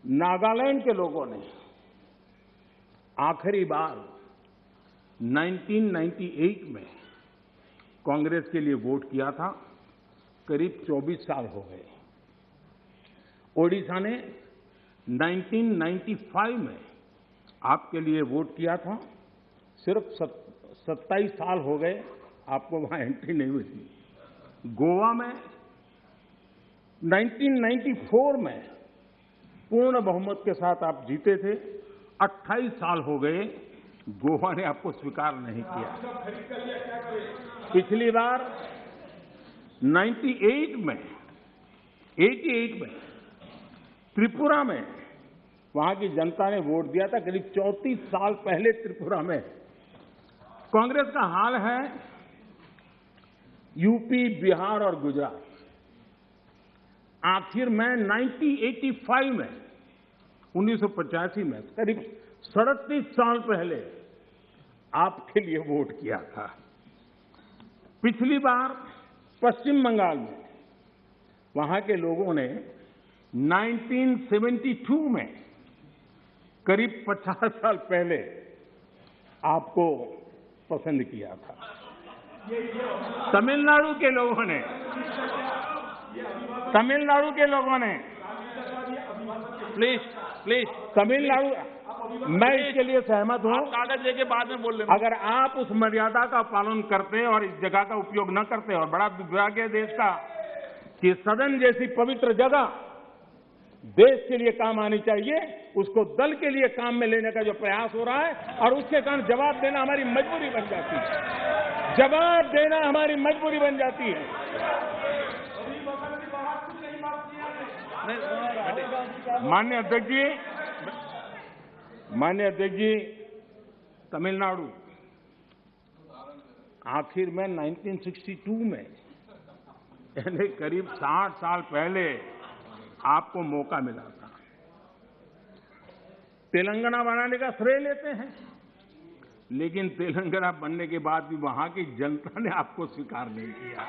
नागालैंड के लोगों ने आखिरी बार 1998 में कांग्रेस के लिए वोट किया था। करीब 24 साल हो गए। ओडिशा ने 1995 में आपके लिए वोट किया था। सिर्फ 27 साल हो गए, आपको वहां एंट्री नहीं मिली। गोवा में 1994 में पूर्ण बहुमत के साथ आप जीते थे। 28 साल हो गए, गोवा ने आपको स्वीकार नहीं किया। पिछली बार 88 में त्रिपुरा में वहां की जनता ने वोट दिया था। करीब 34 साल पहले त्रिपुरा में। कांग्रेस का हाल है यूपी, बिहार और गुजरात। आखिर में 1985 में 1985 में करीब 37 साल पहले आपके लिए वोट किया था। पिछली बार पश्चिम बंगाल में वहां के लोगों ने 1972 में करीब 50 साल पहले आपको पसंद किया था। तमिलनाडु के लोगों ने प्लीज तमिलनाडु, मैं इसके लिए सहमत हूं। कागज लेके बाद में बोल लेना। अगर आप उस मर्यादा का पालन करते और इस जगह का उपयोग न करते, और बड़ा दुर्भाग्य है देश का कि सदन जैसी पवित्र जगह देश के लिए काम आनी चाहिए, उसको दल के लिए काम में लेने का जो प्रयास हो रहा है, और उसके कारण जवाब देना हमारी मजबूरी बन जाती है। जवाब देना हमारी मजबूरी बन जाती है। माननीय अध्यक्ष जी, तमिलनाडु आखिर में 1962 में, यानी करीब 60 साल पहले आपको मौका मिला था। तेलंगाना बनाने का श्रेय लेते हैं, लेकिन तेलंगाना बनने के बाद भी वहां की जनता ने आपको स्वीकार नहीं किया।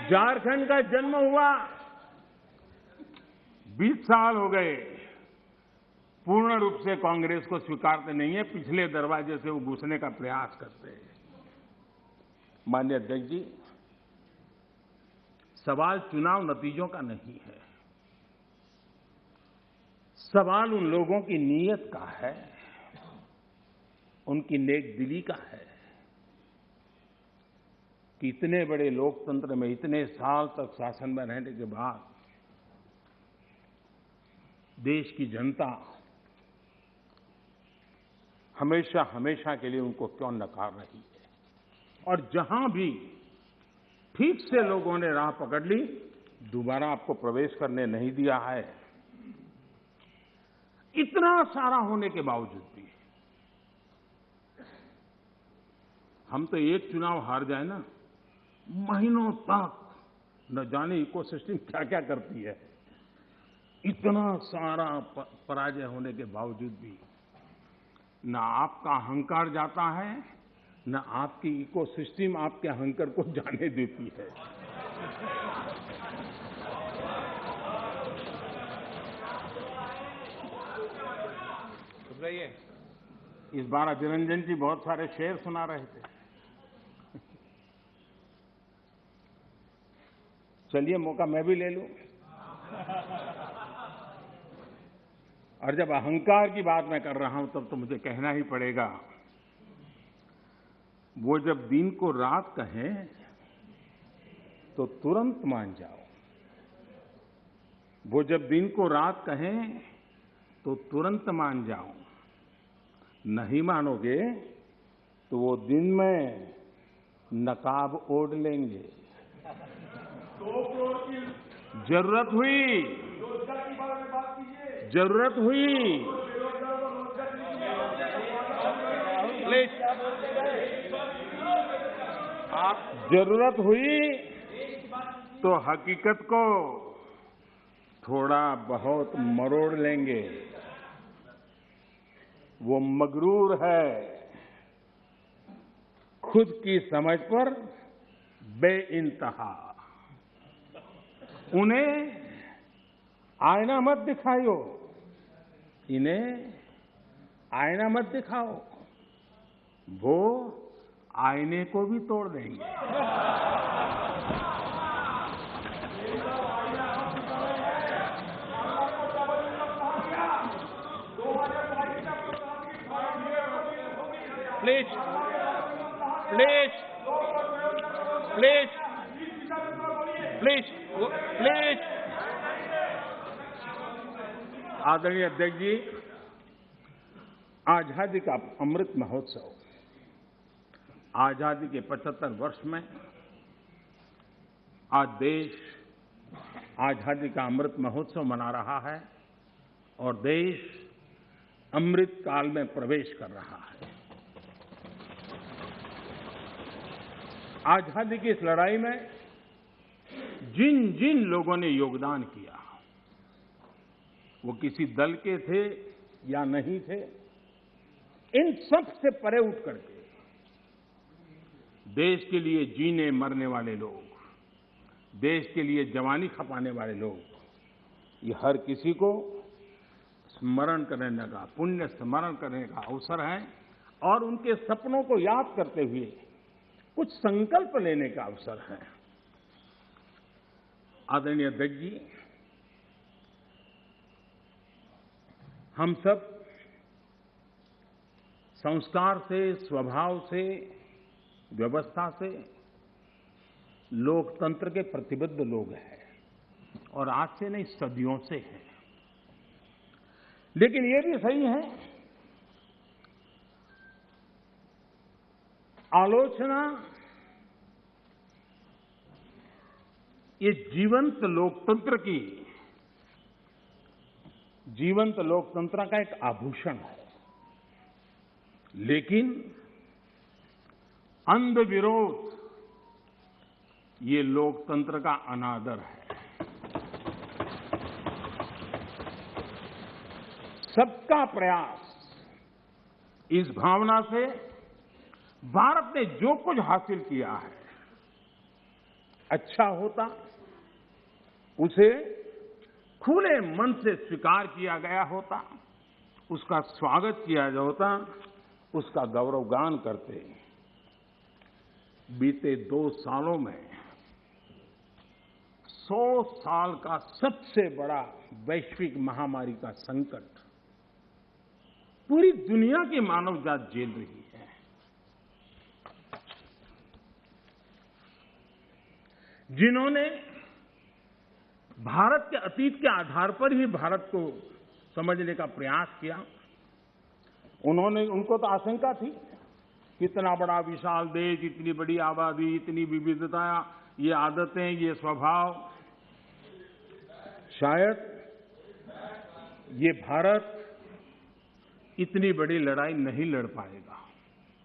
झारखंड का जन्म हुआ, 20 साल हो गए, पूर्ण रूप से कांग्रेस को स्वीकारते नहीं है। पिछले दरवाजे से वो घुसने का प्रयास करते हैं। माननीय अध्यक्ष जी, सवाल चुनाव नतीजों का नहीं है। सवाल उन लोगों की नीयत का है, उनकी नेक दिली का है कि इतने बड़े लोकतंत्र में इतने साल तक शासन में रहने के बाद देश की जनता हमेशा हमेशा के लिए उनको क्यों नकार रही है। और जहां भी ठीक से लोगों ने राह पकड़ ली, दोबारा आपको प्रवेश करने नहीं दिया है। इतना सारा होने के बावजूद भी हम तो एक चुनाव हार जाए ना, महीनों तक न जाने इकोसिस्टम क्या क्या करती है। इतना सारा पराजय होने के बावजूद भी न आपका अहंकार जाता है, न आपकी इकोसिस्टम आपके अहंकार को जाने देती है। इस बार अभिरंजन जी बहुत सारे शेर सुना रहे थे। चलिए, मौका मैं भी ले लूं। और जब अहंकार की बात मैं कर रहा हूं, तब तो मुझे कहना ही पड़ेगा, वो जब दिन को रात कहें तो तुरंत मान जाओ। वो जब दिन को रात कहें तो तुरंत मान जाओ। नहीं मानोगे तो वो दिन में नकाब ओढ़ लेंगे। जरूरत हुई जरूरत हुई तो हकीकत को थोड़ा बहुत मरोड़ लेंगे। वो मगरूर है, खुद की समझ पर बेइंतहा। उन्हें आईना मत दिखाइयो, इन्हें आईना मत दिखाओ, वो आईने को भी तोड़ देंगे। Please please please please please. आदरणीय अध्यक्ष जी, आजादी का अमृत महोत्सव, आजादी के 75 वर्ष में आज देश आजादी का अमृत महोत्सव मना रहा है और देश अमृत काल में प्रवेश कर रहा है। आजादी की इस लड़ाई में जिन जिन लोगों ने योगदान किया, वो किसी दल के थे या नहीं थे, इन सब से परे उठ करके देश के लिए जीने मरने वाले लोग, देश के लिए जवानी खपाने वाले लोग, ये हर किसी को स्मरण करने का, पुण्य स्मरण करने का अवसर है और उनके सपनों को याद करते हुए कुछ संकल्प लेने का अवसर है। आदरणीय अध्यक्ष जी, हम सब संस्कार से, स्वभाव से, व्यवस्था से लोकतंत्र के प्रतिबद्ध लोग हैं और आज से नहीं, सदियों से हैं। लेकिन ये भी सही है, आलोचना ये जीवंत लोकतंत्र का एक आभूषण है, लेकिन अंध विरोध ये लोकतंत्र का अनादर है। सबका प्रयास, इस भावना से भारत ने जो कुछ हासिल किया है, अच्छा होता, उसे खुले मन से स्वीकार किया गया होता, उसका स्वागत किया होता, उसका गौरवगान करते। बीते 2 सालों में 100 साल का सबसे बड़ा वैश्विक महामारी का संकट पूरी दुनिया की मानव जात झेल रही है। जिन्होंने भारत के अतीत के आधार पर ही भारत को समझने का प्रयास किया, उनको तो आशंका थी, कितना बड़ा विशाल देश, इतनी बड़ी आबादी, इतनी विविधता, ये आदतें, ये स्वभाव, शायद ये भारत इतनी बड़ी लड़ाई नहीं लड़ पाएगा।